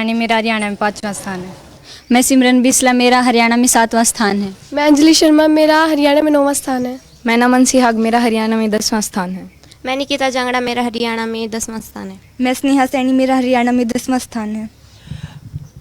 सैनी, मेरा हरियाणा में 5वां स्थान है। मैं सिमरन बिस्ला, मेरा हरियाणा में 7वां स्थान है। मैं अंजलि शर्मा, मेरा हरियाणा में 9वां स्थान है। मैं नमन सिहाग, मेरा हरियाणा में 10वां स्थान है। मैं निकिता जांगड़ा, मेरा हरियाणा में 10वां स्थान है। मैं स्नेहा सैनी, मेरा हरियाणा में 10वां स्थान है।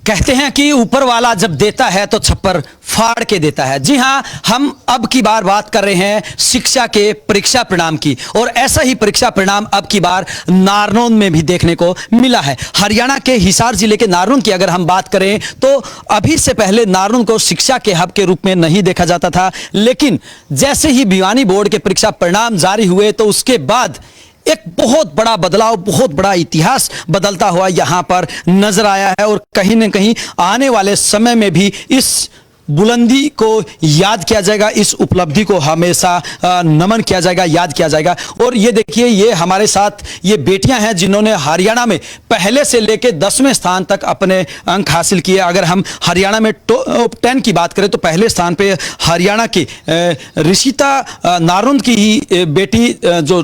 कहते हैं कि ऊपर वाला जब देता है तो छप्पर फाड़ के देता है। जी हां, हम अब की बार बात कर रहे हैं शिक्षा के परीक्षा परिणाम की, और ऐसा ही परीक्षा परिणाम अब की बार नारनौंद में भी देखने को मिला है। हरियाणा के हिसार जिले के नारनौंद की अगर हम बात करें तो अभी से पहले नारनौंद को शिक्षा के हब के रूप में नहीं देखा जाता था, लेकिन जैसे ही भिवानी बोर्ड के परीक्षा परिणाम जारी हुए तो उसके बाद एक बहुत बड़ा बदलाव, बहुत बड़ा इतिहास बदलता हुआ यहां पर नजर आया है। और कहीं न कहीं आने वाले समय में भी इस बुलंदी को याद किया जाएगा, इस उपलब्धि को हमेशा नमन किया जाएगा, याद किया जाएगा। और ये देखिए, ये हमारे साथ ये बेटियां हैं जिन्होंने हरियाणा में पहले से लेकर 10वें स्थान तक अपने अंक हासिल किए। अगर हम हरियाणा में टॉप 10 की बात करें तो पहले स्थान पे हरियाणा की ऋषिता नारनौंद की ही बेटी जो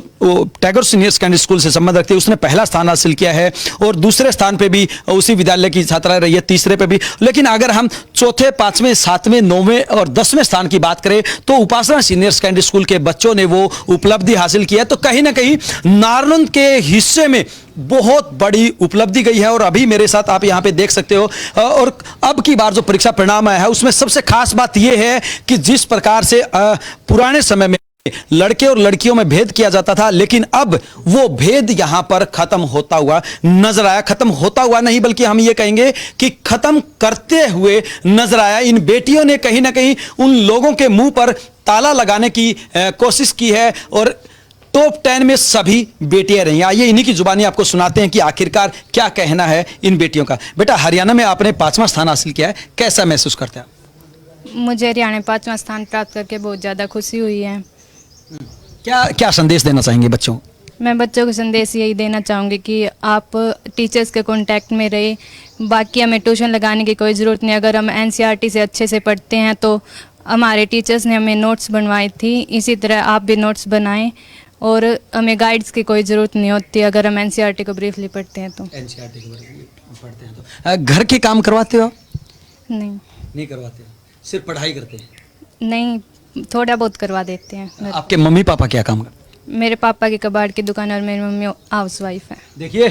टैगोर सीनियर सेकेंडरी स्कूल से संबंध रखती है, उसने पहला स्थान हासिल किया है। और दूसरे स्थान पे भी उसी विद्यालय की छात्रा रही है, तीसरे पे भी। लेकिन अगर हम चौथे, 5वें, 7वें, 9वें और 10वें स्थान की बात करें तो उपासना सीनियर सेकेंडरी स्कूल के बच्चों ने वो उपलब्धि हासिल की है। तो कहीं ना कहीं नारनौंद के हिस्से में बहुत बड़ी उपलब्धि गई है। और अभी मेरे साथ आप यहां पे देख सकते हो, और अब की बार जो परीक्षा परिणाम आया है उसमें सबसे खास बात यह है कि जिस प्रकार से पुराने समय में लड़के और लड़कियों में भेद किया जाता था, लेकिन अब वो भेद यहां पर खत्म होता हुआ नजर आया। खत्म होता हुआ नहीं, बल्कि हम ये कहेंगे कि खत्म करते हुए नजर आया। इन बेटियों ने कहीं ना कहीं उन लोगों के मुंह पर ताला लगाने की कोशिश की है, और टॉप 10 में सभी बेटियां रही। आइए इन्हीं की जुबानी आपको सुनाते हैं कि आखिरकार क्या कहना है इन बेटियों का। बेटा, हरियाणा में आपने 5वां स्थान हासिल किया है, कैसा महसूस करते हैं? मुझे हरियाणा में 5वां स्थान प्राप्त करके बहुत ज़्यादा खुशी हुई है। क्या क्या संदेश देना चाहेंगे बच्चों को? मैं बच्चों को संदेश यही देना चाहूँगी कि आप टीचर्स के कांटेक्ट में रहे। बाकी हमें ट्यूशन लगाने की कोई ज़रूरत नहीं। अगर हम एनसीईआरटी से अच्छे से पढ़ते हैं तो हमारे टीचर्स ने हमें नोट्स बनवाई थी, इसी तरह आप भी नोट्स बनाएं। और हमें गाइड्स की कोई ज़रूरत नहीं होती अगर हम एनसीईआरटी को ब्रीफली पढ़ते हैं तो। एनसीईआरटी को पढ़ते हैं तो घर के काम करवाते हो? नहीं करवाते, सिर्फ पढ़ाई करते हैं? नहीं, थोड़ा बहुत करवा देते हैं। आपके मम्मी पापा क्या काम करते? मेरे पापा की कबाड़ की दुकान और मेरी मम्मी हाउस वाइफ है। देखिए,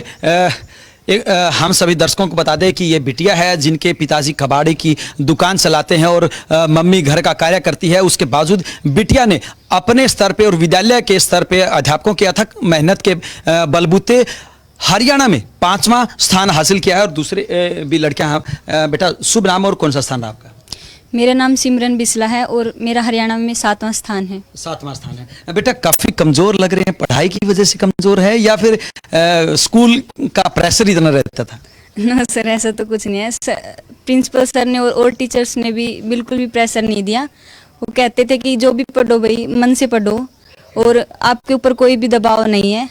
हम सभी दर्शकों को बता दें कि ये बिटिया है जिनके पिताजी कबाड़ी की दुकान चलाते हैं और मम्मी घर का कार्य करती है। उसके बावजूद बिटिया ने अपने स्तर पे और विद्यालय के स्तर पे अध्यापकों की अथक मेहनत के बलबूते हरियाणा में 5वां स्थान हासिल किया है। और दूसरे भी लड़कियां हैं। बेटा, शुभ नाम और कौन सा स्थान है आपका? मेरा नाम सिमरन बिस्ला है और मेरा हरियाणा में 7वां स्थान है। 7वां स्थान है। बेटा, काफी कमजोर लग रहे हैं, पढ़ाई की वजह से कमजोर है या फिर स्कूल का प्रेशर इतना रहता था? ना सर, ऐसा तो कुछ नहीं है। प्रिंसिपल सर ने और टीचर्स ने भी बिल्कुल भी प्रेशर नहीं दिया। वो कहते थे कि जो भी पढ़ो भाई मन से पढ़ो, और आपके ऊपर कोई भी दबाव नहीं है।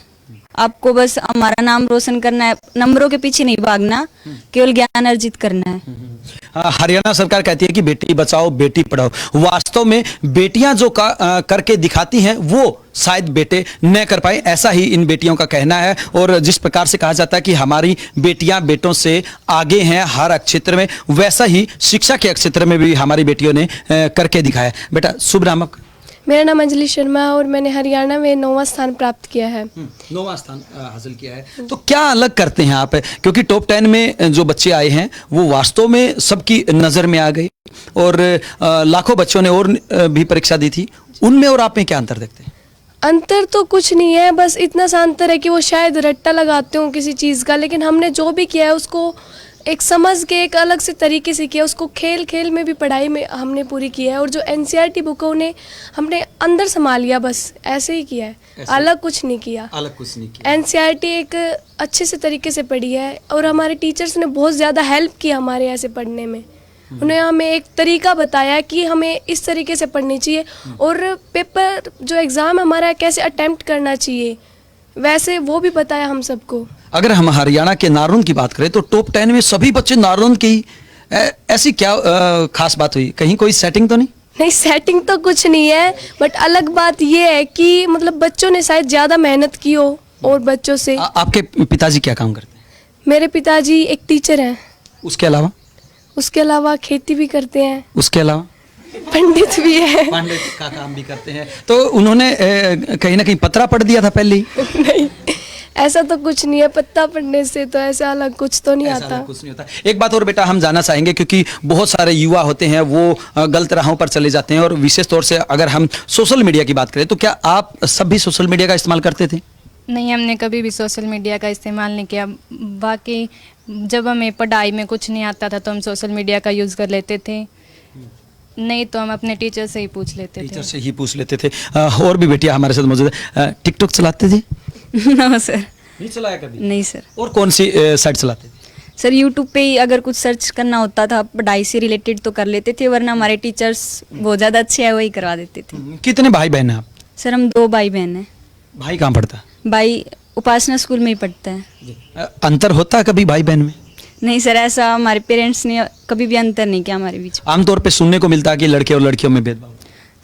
आपको बस हमारा नाम रोशन करना है, नंबरों के पीछे नहीं भागना, केवल ज्ञान अर्जित करना है। हरियाणा सरकार कहती है कि बेटी बचाओ बेटी पढ़ाओ। वास्तव में बेटियां जो करके दिखाती हैं वो शायद बेटे न कर पाए, ऐसा ही इन बेटियों का कहना है। और जिस प्रकार से कहा जाता है कि हमारी बेटियां बेटों से आगे हैं हर क्षेत्र में, वैसा ही शिक्षा के क्षेत्र में भी हमारी बेटियों ने करके दिखाया। बेटा, शुभ नाम आपका? मेरा नाम अंजलि शर्मा है और मैंने हरियाणा में 9वां स्थान प्राप्त किया है। 9वां स्थान हासिल किया है। तो क्या अलग करते हैं आप? क्योंकि टॉप 10 में जो बच्चे आए हैं वो वास्तव में सबकी नज़र में आ गए, और लाखों बच्चों ने और भी परीक्षा दी थी, उनमें और आप में क्या अंतर देखते हैं? अंतर तो कुछ नहीं है, बस इतना सा अंतर है कि वो शायद रट्टा लगाते हो किसी चीज़ का, लेकिन हमने जो भी किया है उसको एक समझ के एक अलग से तरीके से किया। उसको खेल खेल में भी पढ़ाई में हमने पूरी की है। और जो एनसीईआरटी बुक उन्हें हमने अंदर संभाल लिया, बस ऐसे ही किया है, अलग कुछ नहीं किया। एनसीईआरटी एक अच्छे से तरीके से पढ़ी है और हमारे टीचर्स ने बहुत ज़्यादा हेल्प की हमारे ऐसे पढ़ने में। उन्हें हमें एक तरीका बताया कि हमें इस तरीके से पढ़नी चाहिए, और पेपर जो एग्ज़ाम हमारा कैसे अटेम्प्ट करना चाहिए वैसे वो भी बताया हम सबको। अगर हम हरियाणा के नारनौंद की बात करें तो टॉप 10 में सभी बच्चे नारनौंद के ही। ऐसी क्या खास बात हुई? कहीं कोई सेटिंग तो नहीं? नहीं, सेटिंग तो कुछ नहीं है, बट अलग बात ये है कि मतलब बच्चों ने शायद ज़्यादा मेहनत की हो और बच्चों से। आपके पिताजी क्या काम करते हैं? मेरे पिताजी एक टीचर हैं। उसके अलावा? उसके अलावा खेती भी करते हैं, उसके अलावा पंडित भी है। पंडित का काम भी करते हैं। तो उन्होंने कहीं ना कहीं पतरा पढ़ दिया था पहले ही? नहीं, ऐसा तो कुछ नहीं है, पत्ता पढ़ने से तो ऐसा अलग कुछ तो नहीं ऐसा आता। कुछ नहीं होता। एक बात और बेटा हम जानना चाहेंगे, क्योंकि बहुत सारे युवा होते हैं वो गलत राहों पर चले जाते हैं, और विशेष तौर से अगर हम सोशल मीडिया की बात करें तो क्या आप सब भी सोशल मीडिया का इस्तेमाल करते थे? नहीं, हमने कभी भी सोशल मीडिया का इस्तेमाल नहीं किया। बाकी जब हमें पढ़ाई में कुछ नहीं आता था तो हम सोशल मीडिया का यूज़ कर लेते थे, नहीं तो हम अपने टीचर से ही पूछ लेते थे। टीचर से ही पूछ लेते थे। और भी बेटियां हमारे साथ मौजूद है। टिकटॉक चलाते थे? नो सर, नहीं चलाया कभी? नहीं सर। और कौन सी साइट चलाते थे? सर यूट्यूब पे ही अगर कुछ सर्च करना होता था पढ़ाई से रिलेटेड तो कर लेते थे, वरना हमारे टीचर्स बहुत ज़्यादा अच्छे हैं, वही करवा देते थे। कितने भाई बहन हैं आप? सर हम 2 भाई बहन हैं। भाई कहाँ पढ़ता है? भाई उपासना स्कूल में ही पढ़ता है। अंतर होता है कभी भाई बहन में? नहीं सर, ऐसा हमारे पेरेंट्स ने कभी भी अंतर नहीं किया हमारे बीच में। आमतौर पे सुनने को मिलता है कि लड़के और लड़कियों में भेदभाव।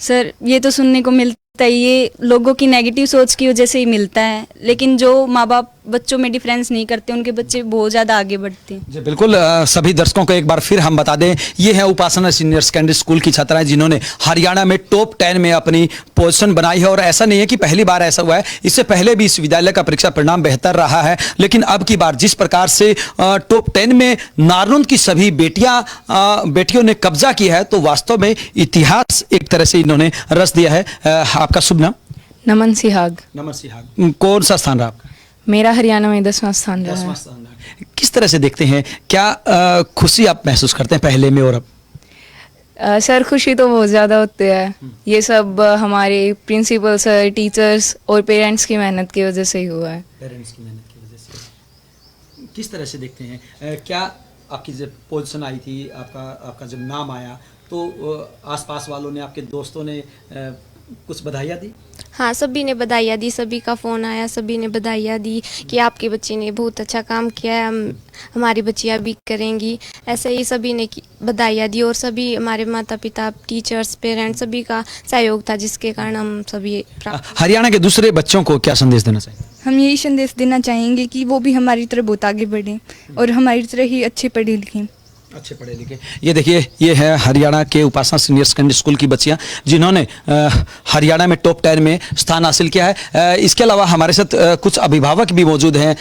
सर ये तो सुनने को मिलता है, ये लोगों की नेगेटिव सोच की वजह से ही मिलता है, लेकिन जो माँ बाप बच्चों में डिफरेंस नहीं करते उनके बच्चे बहुत ज़्यादा आगे बढ़ते हैं। जी बिल्कुल। सभी दर्शकों को एक बार फिर हम बता दें, ये है उपासना सीनियर सेकेंडरी स्कूल की छात्राएं जिन्होंने हरियाणा में टॉप 10 में अपनी पोजीशन बनाई है। और ऐसा नहीं है कि पहली बार ऐसा हुआ है, इससे पहले भी इस विद्यालय का परीक्षा परिणाम बेहतर रहा है, लेकिन अब की बार जिस प्रकार से टॉप 10 में नारनौंद की सभी बेटियों ने कब्जा किया है, तो वास्तव में इतिहास एक तरह से इन्होंने रच दिया है। आपका शुभ नाम? नमन सिहाग। नमन सिहाग। कौन सा स्थान रहा आपका? मेरा हरियाणा में 10वां स्थान रहा है। किस तरह से देखते हैं, क्या खुशी आप महसूस करते हैं पहले में और अब? सर खुशी तो बहुत ज़्यादा होती है, ये सब हमारे प्रिंसिपल सर, टीचर्स और पेरेंट्स की मेहनत की वजह से ही हुआ है। पेरेंट्स की मेहनत की वजह से। किस तरह से देखते हैं, क्या आपकी जब पोजीशन आई थी, आपका जब नाम आया, तो आसपास वालों ने, आपके दोस्तों ने कुछ बधाइयाँ दी? हाँ, सभी ने बधाइयाँ दी, सभी का फ़ोन आया, सभी ने बधाइयाँ दी कि आपके बच्चे ने बहुत अच्छा काम किया है, हमारी बच्चियाँ भी करेंगी। ऐसे ही सभी ने बधाइयाँ दी, और सभी हमारे माता पिता, टीचर्स, पेरेंट्स सभी का सहयोग था, जिसके कारण हम सभी हरियाणा के दूसरे बच्चों को क्या संदेश देना चाहिए? हम यही संदेश देना चाहेंगे कि वो भी हमारी तरह बहुत आगे बढ़ें और हमारी तरह ही अच्छे पढ़े लिखें। अच्छे पढ़े लिखे। ये देखिए, ये है हरियाणा के उपासना सीनियर सेकेंडरी स्कूल की बच्चियां जिन्होंने हरियाणा में टॉप 10 में स्थान हासिल किया है। इसके अलावा हमारे साथ कुछ अभिभावक भी मौजूद हैं।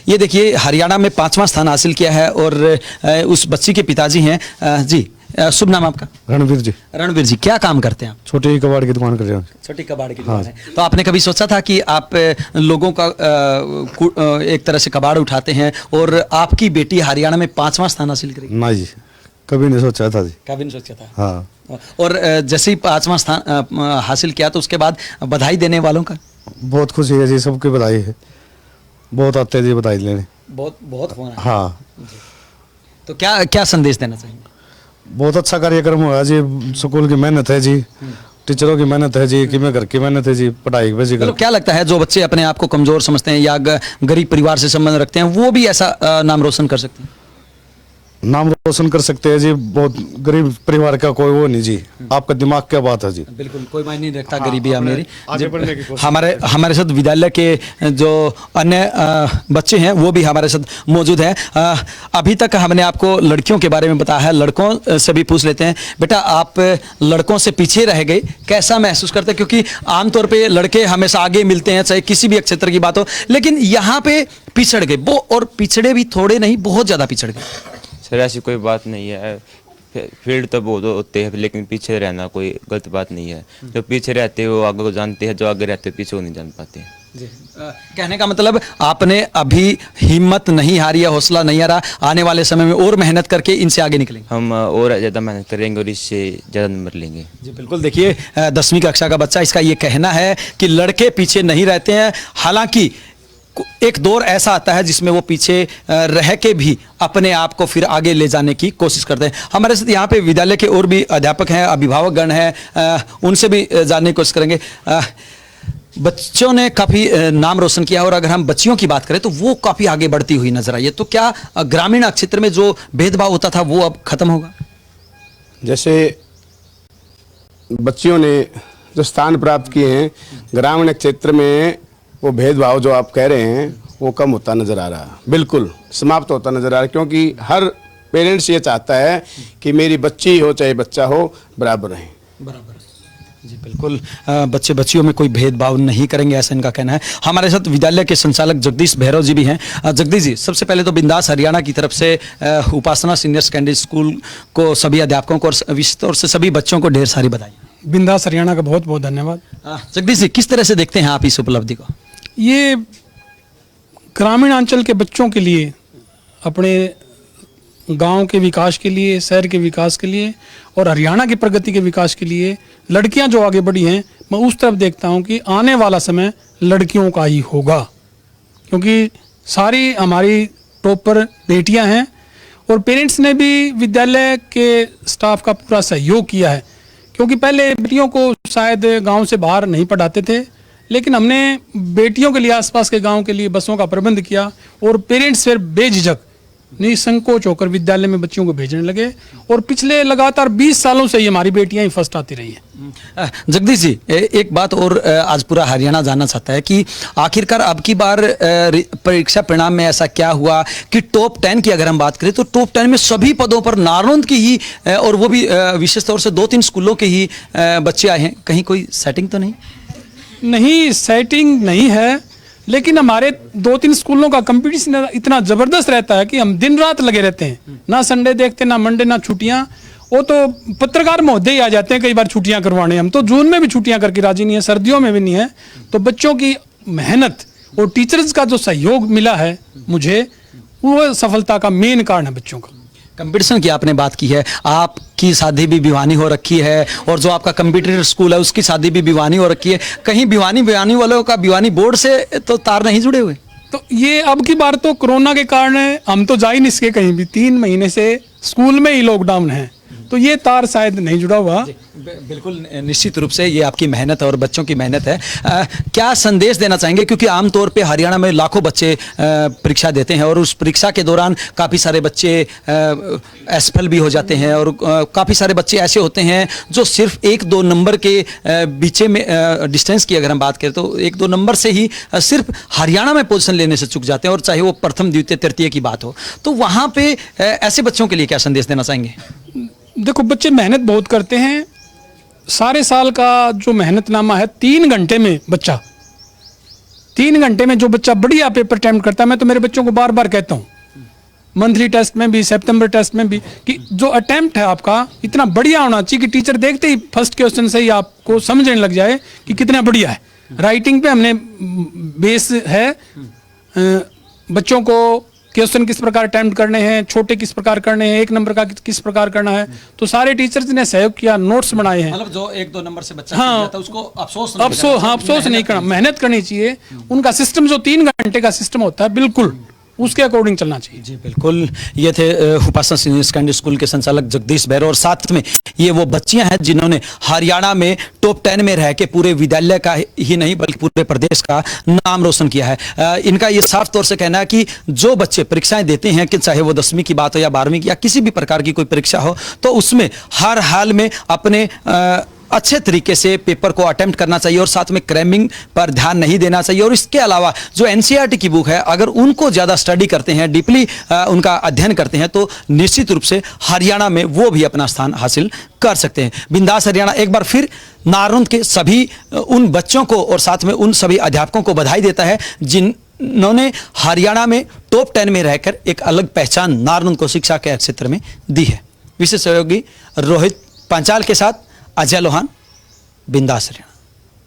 ये देखिए, हरियाणा में 5वां स्थान हासिल किया है, और उस बच्ची के पिताजी हैं। जी शुभ नाम आपका? रणवीर जी। रणवीर जी, क्या काम करते हैं आप? छोटी कबाड़ की दुकान कर रहे हैं। छोटी कबाड़ की दुकान है। तो आपने कभी सोचा था कि आप लोगों का एक तरह से कबाड़ उठाते हैं और आपकी बेटी हरियाणा में 5वां स्थान हासिल करेगी? ना जी, कभी नहीं सोचा था जी। कभी नहीं सोचा था। हाँ। और जैसे ही 5वां स्थान हासिल किया तो उसके बाद बधाई देने वालों का? बहुत खुशी है जी, सबकी बधाई है, बहुत आते हैं जी बधाई लेने। बहुत फोन आया। हाँ। तो क्या संदेश देना चाहिए? बहुत अच्छा कार्यक्रम हुआ जी, स्कूल की मेहनत है जी, टीचरों की मेहनत है जी, कि मैं घर की मेहनत है जी, पढ़ाई पे जी। क्या लगता है, जो बच्चे अपने आप को कमजोर समझते हैं या गरीब परिवार से संबंध रखते हैं, वो भी ऐसा नाम रोशन कर सकते हैं? नाम रोशन कर सकते हैं जी, बहुत गरीब परिवार का कोई वो नहीं जी, आपका दिमाग क्या बात है जी। बिल्कुल, कोई मायने नहीं रखता गरीबी या मेरी। आगे बढ़ने की कोशिश। हमारे साथ विद्यालय के जो अन्य बच्चे हैं वो भी हमारे साथ मौजूद हैं। अभी तक हमने आपको लड़कियों के बारे में बताया है, लड़कों से भी पूछ लेते हैं। बेटा, आप लड़कों से पीछे रह गए, कैसा महसूस करते हैं? क्योंकि आमतौर पर लड़के हमेशा आगे मिलते हैं, चाहे किसी भी क्षेत्र की बात हो, लेकिन यहाँ पे पिछड़ गए वो, और पिछड़े भी थोड़े नहीं, बहुत ज़्यादा पिछड़ गए। सर ऐसी कोई बात नहीं है, फील्ड तो बहुत होते हैं, लेकिन पीछे रहना कोई गलत बात नहीं है। जो पीछे रहते हैं वो आगे को जानते हैं, जो आगे रहते हैं पीछे को नहीं जान पाते। जी। कहने का मतलब आपने अभी हिम्मत नहीं हारी है, हौसला नहीं हारा, आने वाले समय में और मेहनत करके इनसे आगे निकलेंगे। हम और ज़्यादा मेहनत करेंगे और इससे ज़्यादा नंबर लेंगे। जी बिल्कुल। देखिए, 10वीं कक्षा का बच्चा, इसका ये कहना है कि लड़के पीछे नहीं रहते हैं। हालांकि एक दौर ऐसा आता है जिसमें वो पीछे रह के भी अपने आप को फिर आगे ले जाने की कोशिश करते हैं। हमारे साथ यहाँ पे विद्यालय के और भी अध्यापक हैं, अभिभावक गण हैं, उनसे भी जानने की कोशिश करेंगे। बच्चों ने काफ़ी नाम रोशन किया, और अगर हम बच्चियों की बात करें तो वो काफ़ी आगे बढ़ती हुई नजर आई है। तो क्या ग्रामीण क्षेत्र में जो भेदभाव होता था वो अब खत्म होगा? जैसे बच्चियों ने जो स्थान प्राप्त किए हैं ग्रामीण क्षेत्र में, वो भेदभाव जो आप कह रहे हैं वो कम होता नज़र आ रहा है, बिल्कुल समाप्त होता नज़र आ रहा है, क्योंकि हर पेरेंट्स ये चाहता है कि मेरी बच्ची हो चाहे बच्चा हो बराबर रहें। बराबर जी, बिल्कुल बच्चे बच्चियों में कोई भेदभाव नहीं करेंगे, ऐसा इनका कहना है। हमारे साथ विद्यालय के संचालक जगदीश भैरव जी भी हैं। जगदीश जी, सबसे पहले तो बिंदास हरियाणा की तरफ से उपासना सीनियर सेकेंडरी स्कूल को, सभी अध्यापकों को और विशेष तौर से सभी बच्चों को ढेर सारी बधाई। बिंदास हरियाणा का बहुत बहुत धन्यवाद। जगदीश जी, किस तरह से देखते हैं आप इस उपलब्धि को? ये ग्रामीण अंचल के बच्चों के लिए, अपने गांव के विकास के लिए, शहर के विकास के लिए और हरियाणा की प्रगति के विकास के लिए लड़कियां जो आगे बढ़ी हैं, मैं उस तरफ देखता हूं कि आने वाला समय लड़कियों का ही होगा, क्योंकि सारी हमारी टॉपर बेटियां हैं और पेरेंट्स ने भी विद्यालय के स्टाफ का पूरा सहयोग किया है, क्योंकि पहले बेटियों को शायद गांव से बाहर नहीं पढ़ाते थे, लेकिन हमने बेटियों के लिए आसपास के गांव के लिए बसों का प्रबंध किया और पेरेंट्स फिर बेझिझक निसंकोच होकर विद्यालय में बच्चियों को भेजने लगे और पिछले लगातार 20 सालों से ही हमारी बेटियां ही फर्स्ट आती रही हैं। जगदीश जी, एक बात और आज पूरा हरियाणा जानना चाहता है कि आखिरकार अब की बार परीक्षा परिणाम में ऐसा क्या हुआ कि टॉप 10 की अगर हम बात करें तो टॉप 10 में सभी पदों पर नारनौंद की ही और वो भी विशेष तौर से 2-3 स्कूलों के ही बच्चे आए हैं। कहीं कोई सेटिंग तो नहीं? नहीं, सेटिंग नहीं है, लेकिन हमारे 2-3 स्कूलों का कंपटीशन इतना जबरदस्त रहता है कि हम दिन रात लगे रहते हैं, ना संडे देखते, ना मंडे, ना छुट्टियां। वो तो पत्रकार महोदय ही आ जाते हैं कई बार छुट्टियां करवाने, हम तो जून में भी छुट्टियां करके राजी नहीं है, सर्दियों में भी नहीं है। तो बच्चों की मेहनत और टीचर्स का जो सहयोग मिला है मुझे, वो सफलता का मेन कारण है बच्चों का। कंपटीशन की आपने बात की है, आपकी शादी भी भिवानी हो रखी है और जो आपका कंप्यूटर स्कूल है उसकी शादी भी भिवानी हो रखी है। कहीं भिवानी वालों का भिवानी बोर्ड से तो तार नहीं जुड़े हुए? तो ये अब की बार तो कोरोना के कारण हम तो जा ही नहीं सके कहीं भी, 3 महीने से स्कूल में ही लॉकडाउन है, तो ये तार शायद नहीं जुड़ा हुआ। बिल्कुल निश्चित रूप से ये आपकी मेहनत और बच्चों की मेहनत है। क्या संदेश देना चाहेंगे, क्योंकि आमतौर पे हरियाणा में लाखों बच्चे परीक्षा देते हैं और उस परीक्षा के दौरान काफ़ी सारे बच्चे असफल भी हो जाते हैं और काफ़ी सारे बच्चे ऐसे होते हैं जो सिर्फ 1-2 नंबर के बीचे में डिस्टेंस की अगर हम बात करें तो 1-2 नंबर से ही सिर्फ हरियाणा में पोजीशन लेने से चूक जाते हैं, और चाहे वो प्रथम, द्वितीय, तृतीय की बात हो, तो वहाँ पे ऐसे बच्चों के लिए क्या संदेश देना चाहेंगे? देखो, बच्चे मेहनत बहुत करते हैं, सारे साल का जो मेहनतनामा है 3 घंटे में बच्चा 3 घंटे में जो बच्चा बढ़िया पेपर अटेम्प्ट करता है, मैं तो मेरे बच्चों को बार बार कहता हूँ, मंथली टेस्ट में भी, सितंबर टेस्ट में भी, कि जो अटेम्प्ट है आपका इतना बढ़िया होना चाहिए कि टीचर देखते ही फर्स्ट क्वेश्चन से ही आपको समझने लग जाए कि कितना बढ़िया है। राइटिंग पे हमने बेस है, बच्चों को क्वेश्चन किस प्रकार अटेम्प्ट करने हैं, छोटे किस प्रकार करने हैं, 1 नंबर का किस प्रकार करना है, तो सारे टीचर्स ने सहयोग किया, नोट्स बनाए हैं। मतलब जो 1-2 नंबर से बच्चा हाँ, उसको अफसोस नहीं करना, मेहनत करनी चाहिए। उनका सिस्टम जो 3 घंटे का सिस्टम होता है, बिल्कुल उसके अकॉर्डिंग चलना चाहिए। जी बिल्कुल, ये थे उपासना सीनियर सेकेंडरी स्कूल के संचालक जगदीश भैरव, और साथ में ये वो बच्चियां हैं जिन्होंने हरियाणा में टॉप 10 में रह के पूरे विद्यालय का ही नहीं बल्कि पूरे प्रदेश का नाम रोशन किया है। इनका ये साफ तौर से कहना है कि जो बच्चे परीक्षाएं देते हैं, कि चाहे वो 10वीं की बात हो या 12वीं की या किसी भी प्रकार की कोई परीक्षा हो, तो उसमें हर हाल में अपने अच्छे तरीके से पेपर को अटेम्प्ट करना चाहिए और साथ में क्रैमिंग पर ध्यान नहीं देना चाहिए। और इसके अलावा जो एनसीईआरटी की बुक है, अगर उनको ज़्यादा स्टडी करते हैं, डीपली उनका अध्ययन करते हैं, तो निश्चित रूप से हरियाणा में वो भी अपना स्थान हासिल कर सकते हैं। बिंदास हरियाणा एक बार फिर नारनौंद के सभी उन बच्चों को और साथ में उन सभी अध्यापकों को बधाई देता है जिन्होंने हरियाणा में टॉप 10 में रहकर एक अलग पहचान नारनौंद को शिक्षा के क्षेत्र में दी है। विशेष सहयोगी रोहित पांचाल के साथ अजय लोहान, बिंदास हरियाणा।